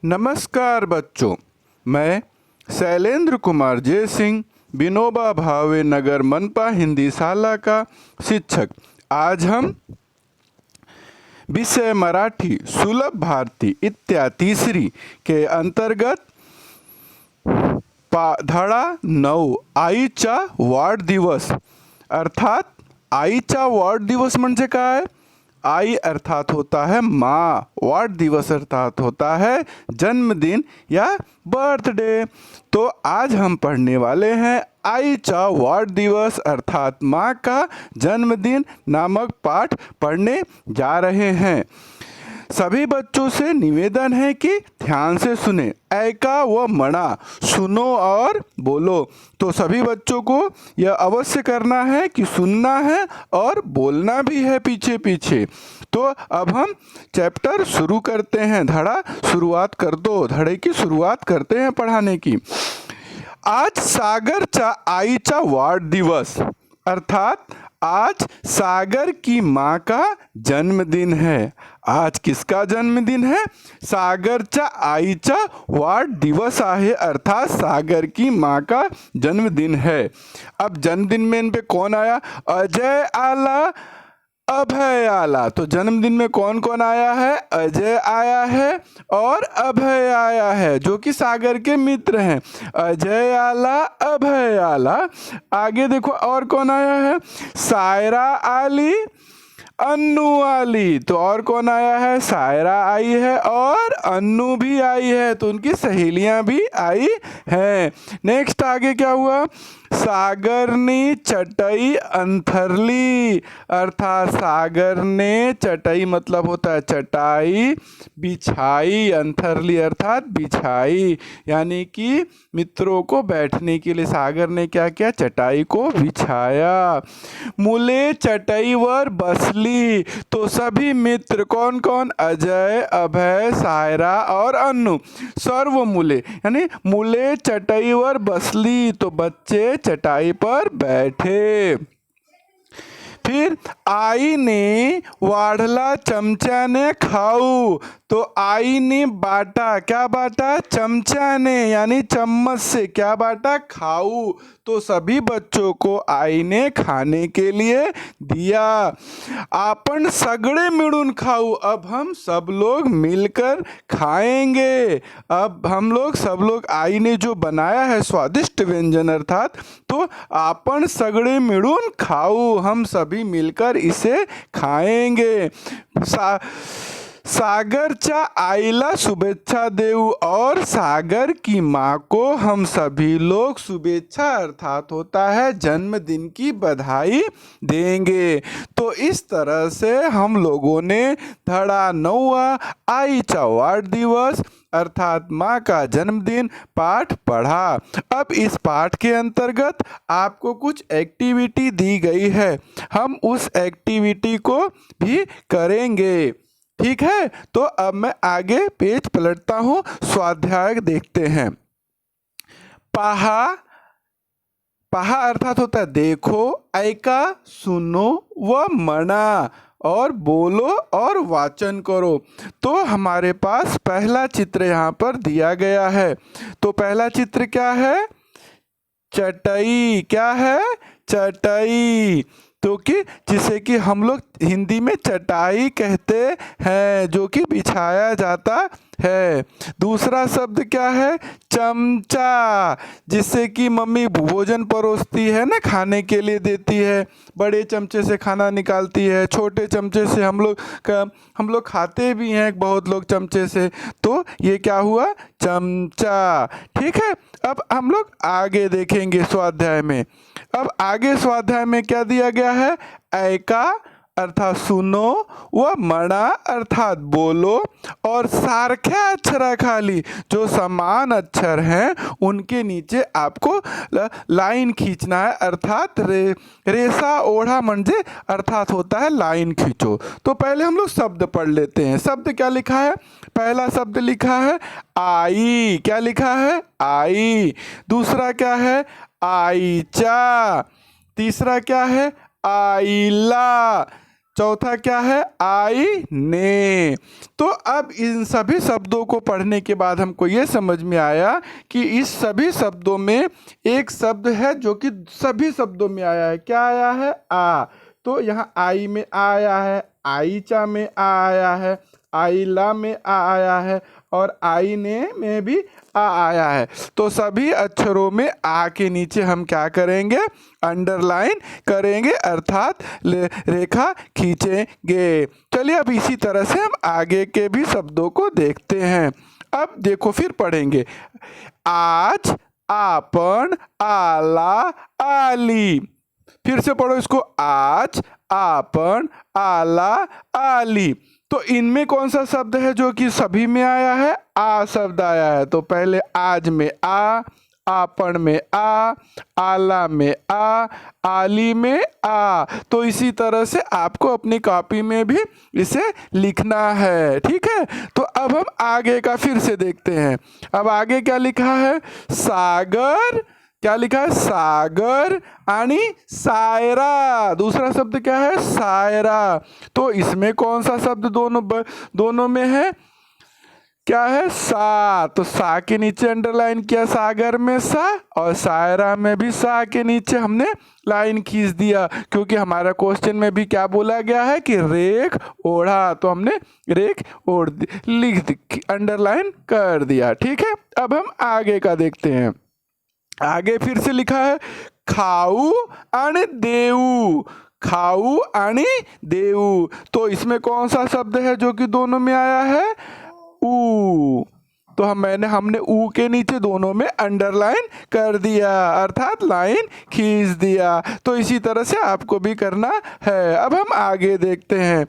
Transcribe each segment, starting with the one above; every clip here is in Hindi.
नमस्कार बच्चों, मैं शैलेंद्र कुमार जय सिंह विनोबा भावे नगर मनपा हिंदी शाला का शिक्षक। आज हम विषय मराठी सुलभ भारती इत्यादि तीसरी के अंतर्गत धडा 9 आईचा वाढदिवस अर्थात आईचा वाढदिवस म्हणजे काय? आई अर्थात होता है माँ, वाढदिवस अर्थात होता है जन्मदिन या बर्थडे। तो आज हम पढ़ने वाले हैं आईचा वाढदिवस अर्थात माँ का जन्मदिन नामक पाठ पढ़ने जा रहे हैं। सभी बच्चों से निवेदन है कि ध्यान से सुने, ऐका व मना, सुनो और बोलो। तो सभी बच्चों को यह अवश्य करना है कि सुनना है और बोलना भी है पीछे पीछे। तो अब हम चैप्टर शुरू करते हैं। शुरुआत कर दो, धड़े की शुरुआत करते हैं पढ़ाने की। आज सागरचा आईचा वाढदिवस अर्थात आज सागर की माँ का जन्मदिन है। आज किसका जन्मदिन है? सागरचा आईचा वाढदिवस आहे अर्थात सागर की माँ का जन्मदिन है। अब जन्मदिन में इन पे कौन आया? अजय आला, अभय आला। तो जन्मदिन में कौन कौन आया है? अजय आया है और अभय आया है जो कि सागर के मित्र हैं। अजय आला, अभय आला। आगे देखो और कौन आया है? सायरा आली, अन्नू आली। तो और कौन आया है? सायरा आई है और अन्नू भी आई है, तो उनकी सहेलियां भी आई हैं। नेक्स्ट आगे क्या हुआ? सागर ने चटाई अंथरली अर्थात सागर ने चटाई मतलब होता है चटाई बिछाई, अंथरली अर्थात बिछाई, यानी कि मित्रों को बैठने के लिए सागर ने क्या किया? चटाई को बिछाया। मुले चटाई वर बसली। तो सभी मित्र कौन कौन? अजय, अभय, सायरा और अन्नू। सर्व मुले यानी मुले चटाई वर बसली, तो बच्चे चटाई पर बैठे। फिर आई ने वाढला चमच्याने खाऊ। तो आई ने बांटा, क्या बांटा? चमच्याने यानी चम्मच से क्या बांटा? खाऊ। तो सभी बच्चों को आई ने खाने के लिए दिया। आपण सगळे मिळून खाऊ, अब हम सब लोग मिलकर खाएंगे। अब हम लोग सब लोग आई ने जो बनाया है स्वादिष्ट व्यंजन अर्थात, तो आपण सगळे मिळून खाऊ, हम सभी मिलकर इसे खाएंगे। सागरच्या आईला शुभेच्छा देऊ और सागर की माँ को हम सभी लोग शुभेच्छा अर्थात होता है जन्मदिन की बधाई देंगे। तो इस तरह से हम लोगों ने धड़ा 9 आईचा वाढदिवस अर्थात माँ का जन्मदिन पाठ पढ़ा। अब इस पाठ के अंतर्गत आपको कुछ एक्टिविटी दी गई है, हम उस एक्टिविटी को भी करेंगे। ठीक है, तो अब मैं आगे पेज पलटता हूँ, स्वाध्याय देखते हैं। पहा, पहा अर्थात होता है देखो, ऐका सुनो व मना और बोलो और वाचन करो। तो हमारे पास पहला चित्र यहाँ पर दिया गया है। तो पहला चित्र क्या है? चटाई। क्या है? चटाई, तो कि जिसे कि हम लोग हिंदी में चटाई कहते हैं, जो कि बिछाया जाता है। दूसरा शब्द क्या है? चमचा, जिससे कि मम्मी भोजन परोसती है ना, खाने के लिए देती है। बड़े चमचे से खाना निकालती है, छोटे चमचे से हम लोग खाते भी हैं, बहुत लोग चमचे से। तो ये क्या हुआ? चमचा। ठीक है, अब हम लोग आगे देखेंगे स्वाध्याय में। अब आगे स्वाध्याय में क्या दिया गया है? ऐका अर्थात सुनो व मना अर्थात बोलो और सारख्या अक्षराखाली जो समान अक्षर हैं उनके नीचे आपको लाइन खींचना है अर्थात रेसा ओढ़ा म्हणजे अर्थात होता है लाइन खींचो। तो पहले हम लोग शब्द पढ़ लेते हैं। शब्द क्या लिखा है? पहला शब्द लिखा है आई। क्या लिखा है? आई। दूसरा क्या है? आईचा। तीसरा क्या है? आईला। चौथा क्या है, आई ने। तो अब इन सभी शब्दों को पढ़ने के बाद हमको ये समझ में आया कि इस सभी शब्दों में एक शब्द है जो कि सभी शब्दों में आया है। क्या आया है, आ। तो यहाँ आई में आ आया है, आईचा में आ आया है, आईला में आ आया है और आई ने में भी आ आया है। तो सभी अक्षरों में आ के नीचे हम क्या करेंगे, अंडरलाइन करेंगे अर्थात रेखा खींचेंगे। चलिए अब इसी तरह से हम आगे के भी शब्दों को देखते हैं। अब देखो फिर पढ़ेंगे, आज, आपन, आला, आली। फिर से पढ़ो इसको, आज, आपन, आला, आली। तो इनमें कौन सा शब्द है जो कि सभी में आया है, आ शब्द आया है। तो पहले आज में आ, आपन में आ, आला में आ, आली में आ। तो इसी तरह से आपको अपनी कॉपी में भी इसे लिखना है, ठीक है। तो अब हम आगे का फिर से देखते हैं। अब आगे क्या लिखा है, सागर, क्या लिखा है, सागर आणि सायरा। दूसरा शब्द क्या है, सायरा। तो इसमें कौन सा शब्द दोनों में है, क्या है, सा। तो सा के नीचे अंडरलाइन किया, सागर में सा, और सायरा में भी सा के नीचे हमने लाइन खींच दिया, क्योंकि हमारा क्वेश्चन में भी क्या बोला गया है कि रेख ओढ़ा। तो हमने रेख ओढ़ अंडरलाइन कर दिया, ठीक है। अब हम आगे का देखते हैं। आगे फिर से लिखा है, खाऊ आणि देऊ, खाऊ आणि देऊ। तो इसमें कौन सा शब्द है जो कि दोनों में आया है, ऊ। तो हमने ऊ के नीचे दोनों में अंडरलाइन कर दिया अर्थात लाइन खींच दिया। तो इसी तरह से आपको भी करना है। अब हम आगे देखते हैं,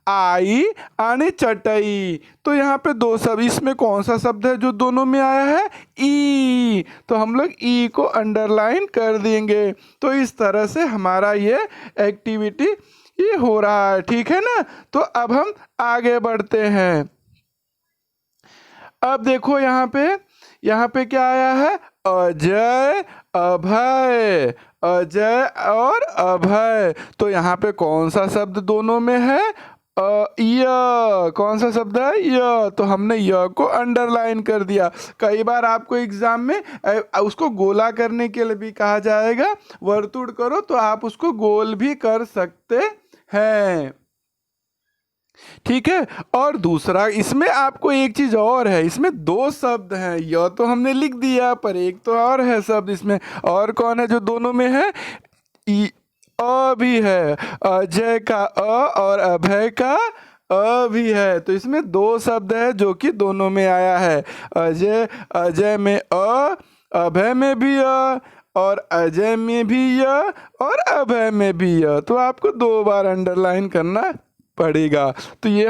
आई आणि चटई। तो यहाँ पे दो शब्द, इसमें कौन सा शब्द है जो दोनों में आया है, ई। तो हम लोग ई को अंडरलाइन कर देंगे। तो इस तरह से हमारा ये एक्टिविटी ये हो रहा है, ठीक है ना। तो अब हम आगे बढ़ते हैं। अब देखो यहाँ पे क्या आया है, अजय, अभय, अजय और अभय। तो यहाँ पे कौन सा शब्द दोनों में है, य। कौन सा शब्द है, य। तो हमने य को अंडरलाइन कर दिया। कई बार आपको एग्जाम में उसको गोला करने के लिए भी कहा जाएगा, वर्तुड़ करो, तो आप उसको गोल भी कर सकते हैं, ठीक है। और दूसरा इसमें आपको एक चीज और है, इसमें दो शब्द हैं, यह तो हमने लिख दिया पर एक तो और है शब्द इसमें। और कौन है जो दोनों में है, अ भी है, अजय का अ और अभय का अ भी है। तो इसमें दो शब्द है जो कि दोनों में आया है, अजय में अ, अभय में भी अ, और अजय में भी य और अभय में भी य। तो आपको 2 बार अंडरलाइन करना पड़ेगा। तो ये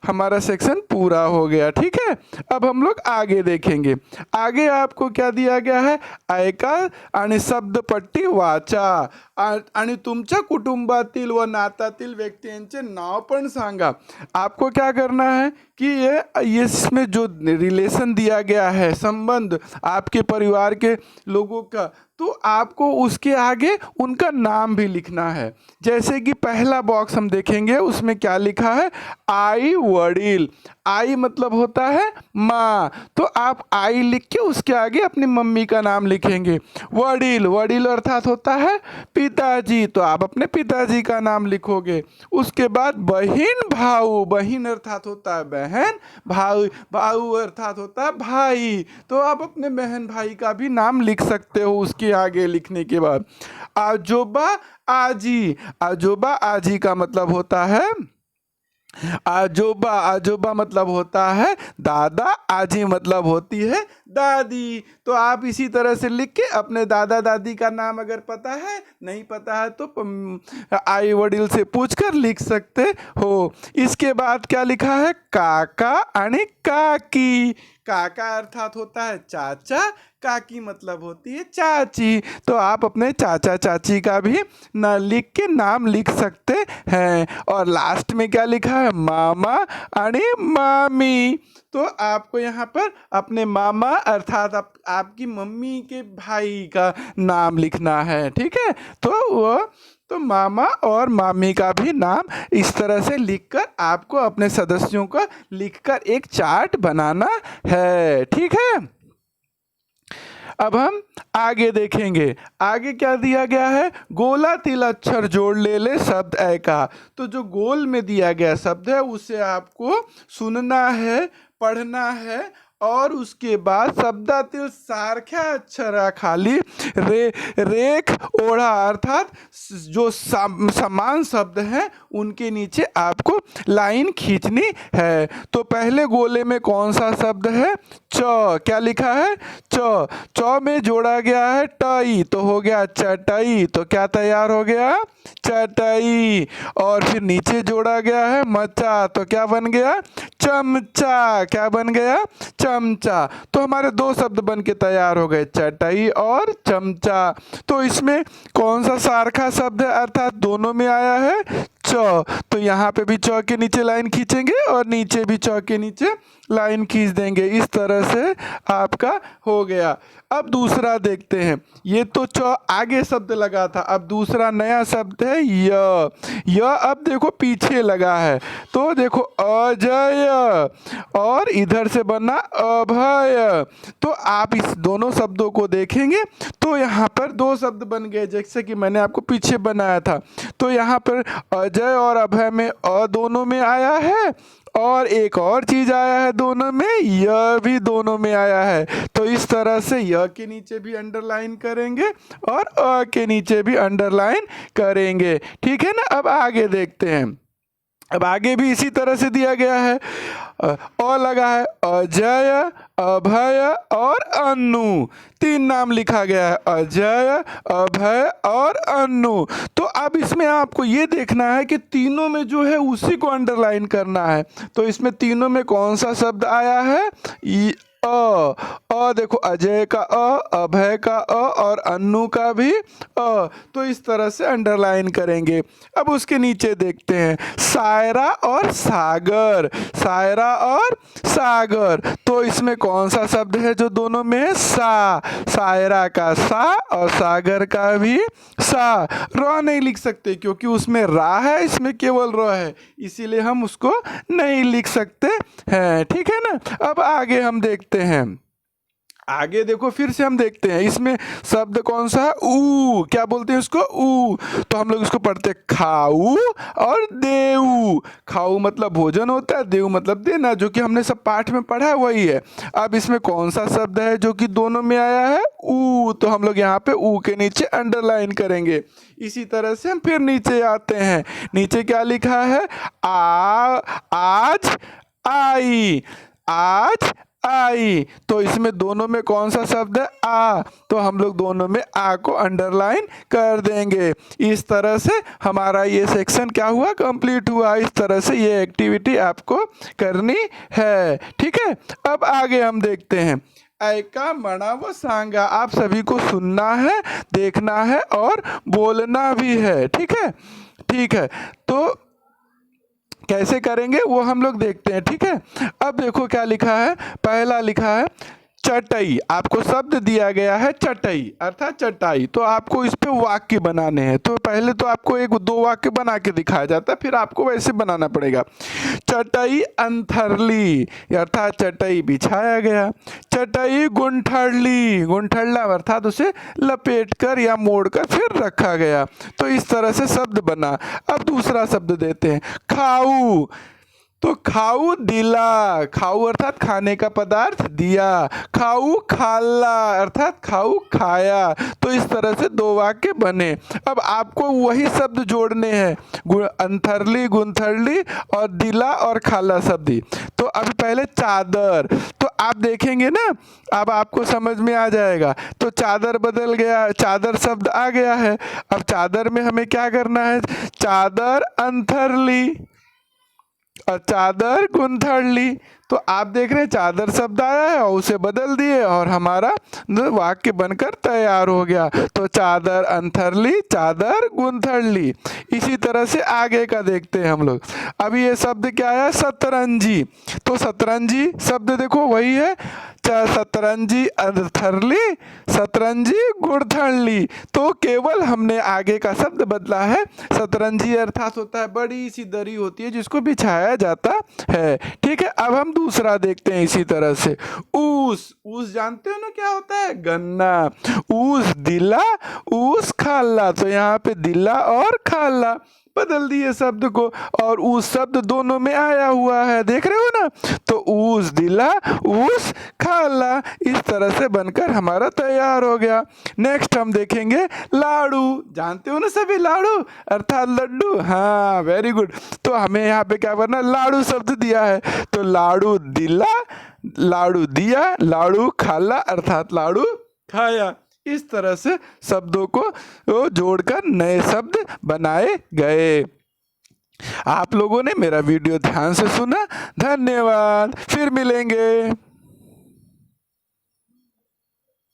हमारा सेक्शन पूरा हो गया, ठीक है। अब हम लोग आगे देखेंगे। आगे आपको क्या दिया गया है, ऐका आणि शब्दपट्टी वाचा आणि तुमच्या कुटुंबातील व नातातील व्यक्तींचे नाव पण सांगा। आपको क्या करना है कि ये इसमें जो रिलेशन दिया गया है, संबंध आपके परिवार के लोगों का, तो आपको उसके आगे उनका नाम भी लिखना है। जैसे कि पहला बॉक्स हम देखेंगे, उसमें क्या लिखा है, आई वडील। आई मतलब होता है माँ, तो आप आई लिख के उसके आगे अपनी मम्मी का नाम लिखेंगे। वडील, वडील अर्थात होता है पिताजी, तो आप अपने पिताजी का नाम लिखोगे। उसके बाद बहिन भाऊ, बहिन अर्थात होता है बहन, भाऊ, भाऊ अर्थात होता है भाई, तो आप अपने बहन भाई का भी नाम लिख सकते हो उसके आगे लिखने के बाद। आजोबा आजी, आजोबा आजी का मतलब होता है आजोबा, आजोबा मतलब होता है दादा, आजी मतलब होती है दादी। तो आप इसी तरह से लिख के अपने दादा दादी का नाम अगर पता है, नहीं पता है तो आई वडील से पूछकर लिख सकते हो। इसके बाद क्या लिखा है, काका आणि काकी। काका अर्थात होता है चाचा, काकी मतलब होती है चाची। तो आप अपने चाचा चाची का भी ना लिख के नाम लिख सकते हैं। और लास्ट में क्या लिखा है, मामा आणि मामी। तो आपको यहाँ पर अपने मामा अर्थात आपकी मम्मी के भाई का नाम लिखना है, ठीक है। तो वो तो मामा और मामी का भी नाम इस तरह से लिखकर आपको अपने सदस्यों का लिखकर एक चार्ट बनाना है। ठीक है, अब हम आगे देखेंगे। आगे क्या दिया गया है, गोला तिल अक्षर जोड़ ले शब्द ऐ का। तो जो गोल में दिया गया शब्द है उसे आपको सुनना है, पढ़ना है और उसके बाद शब्दातील सारख्या अक्षरा खाली रेख ओढ़ा अर्थात जो समान शब्द हैं उनके नीचे आपको लाइन खींचनी है। तो पहले गोले में कौन सा शब्द है, च। क्या लिखा है, च। च में जोड़ा गया है टई, तो हो गया चटई। तो क्या तैयार हो गया, चटई। और फिर नीचे जोड़ा गया है मचा, तो क्या बन गया, चमचा। क्या बन गया, चमचा। तो हमारे दो शब्द बन के तैयार हो गए, चटई और चमचा। तो इसमें कौन सा सारखा शब्द है अर्थात दोनों में आया है, च। तो यहाँ पे भी च के नीचे लाइन खींचेंगे और नीचे भी च के नीचे लाइन खींच देंगे। इस तरह से आपका हो गया। अब दूसरा देखते हैं। ये तो च आगे शब्द लगा था, अब दूसरा नया शब्द है य। य अब देखो पीछे लगा है, तो देखो अजय और इधर से बना अभय। तो आप इस दोनों शब्दों को देखेंगे तो यहाँ पर दो शब्द बन गए, जैसे कि मैंने आपको पीछे बनाया था। तो यहाँ पर अजय और अभय में अ दोनों में आया है और एक और चीज आया है दोनों में, यह भी दोनों में आया है। तो इस तरह से यह के नीचे भी अंडरलाइन करेंगे और अ के नीचे भी अंडरलाइन करेंगे। ठीक है ना, अब आगे देखते हैं। अब आगे भी इसी तरह से दिया गया है, अ लगा है, अजय, अभय और अन्नू। तीन नाम लिखा गया है, अजय, अभय और अन्नू। तो अब इसमें आपको ये देखना है कि तीनों में जो है उसी को अंडरलाइन करना है। तो इसमें तीनों में कौन सा शब्द आया है, अ देखो अजय का अभय का और अन्नू का भी अ। तो इस तरह से अंडरलाइन करेंगे। अब उसके नीचे देखते हैं, सायरा और सागर। सायरा और सागर, तो इसमें कौन सा शब्द है जो दोनों में है, सा। सायरा का सा और सागर का भी सा। र नहीं लिख सकते क्योंकि उसमें रा है, इसमें केवल र है, इसीलिए हम उसको नहीं लिख सकते हैं। ठीक है ना, अब आगे हम देखते हैं। आगे देखो फिर से हम देखते हैं, इसमें शब्द कौन सा है, ऊ। क्या बोलते हैं उसको, ऊ। तो हम लोग इसको पढ़ते हैं खाऊ और देऊ। खाऊ मतलब भोजन होता है, देऊ मतलब देना, जो कि हमने सब पाठ में पढ़ा है वही है। अब इसमें कौन सा शब्द है जो कि दोनों में आया है, ऊ। तो हम लोग यहाँ पे ऊ के नीचे अंडरलाइन करेंगे। इसी तरह से हम फिर नीचे आते हैं। नीचे क्या लिखा है, आज आई। आज आई। तो इसमें दोनों में कौन सा शब्द है, आ। तो हम लोग दोनों में आ को अंडरलाइन कर देंगे। इस तरह से हमारा ये सेक्शन क्या हुआ, कंप्लीट हुआ। इस तरह से ये एक्टिविटी आपको करनी है। ठीक है, अब आगे हम देखते हैं। ऐका मणा व सांगा, आप सभी को सुनना है, देखना है और बोलना भी है। ठीक है, ठीक है। तो कैसे करेंगे वो हम लोग देखते हैं। ठीक है, अब देखो क्या लिखा है। पहला लिखा है चटई। आपको शब्द दिया गया है चटई अर्थात चटाई, तो आपको इस पे वाक्य बनाने हैं। तो पहले तो आपको एक दो वाक्य बना के दिखाया जाता है, फिर आपको वैसे बनाना पड़ेगा। चटई अंथरली अर्थात चटई बिछाया गया। चटई गुंठरली, गुंठरला अर्थात उसे लपेट कर या मोड़ कर फिर रखा गया। तो इस तरह से शब्द बना। अब दूसरा शब्द देते हैं, खाऊ। तो खाऊ दिला, खाऊ अर्थात खाने का पदार्थ दिया। खाऊ खाला अर्थात खाऊ खाया। तो इस तरह से दो वाक्य बने। अब आपको वही शब्द जोड़ने हैं, अंथरली, गुंथरली और दिला और खाला शब्द। तो अभी पहले चादर, तो आप देखेंगे ना, अब आपको समझ में आ जाएगा। तो चादर बदल गया, चादर शब्द आ गया है। अब चादर में हमें क्या करना है, चादर अंथरली और चादर गुंथरली। तो आप देख रहे हैं चादर शब्द आया है और उसे बदल दिए और हमारा वाक्य बनकर तैयार हो गया। तो चादर अंथरली, चादर गुंथरली। इसी तरह से आगे का देखते हैं हम लोग। अभी ये शब्द क्या है, सतरंजी। तो सतरंजी शब्द देखो वही है, अच्छा, सतरंजी अर्थरली, सतरंजी गुड़थड़ली। तो केवल हमने आगे का शब्द बदला है। सतरंजी अर्थात होता है बड़ी सी दरी होती है जिसको बिछाया जाता है। ठीक है, अब हम दूसरा देखते हैं इसी तरह से। ऊस, ऊस जानते हो ना क्या होता है? गन्ना। ऊस दिला, ऊस खाला। तो यहाँ पे दिला और खाला बदल दिए शब्द को, और ऊस शब्द दोनों में आया हुआ है, देख रहे हो ना। तो ऊस दिला, ऊस खाला, इस तरह से बनकर हमारा तैयार हो गया। नेक्स्ट हम देखेंगे लाड़ू। जानते हो ना सभी, लाड़ू अर्थात लड्डू। हाँ, वेरी गुड। तो हमें यहाँ पे क्या करना, लाड़ू शब्द दिया है। तो लाड़ू दिला, लाड़ू दिया, लाड़ू खाला अर्थात लाड़ू खाया। इस तरह से शब्दों को जोड़कर नए शब्द बनाए गए। आप लोगों ने मेरा वीडियो ध्यान से सुना, धन्यवाद। फिर मिलेंगे।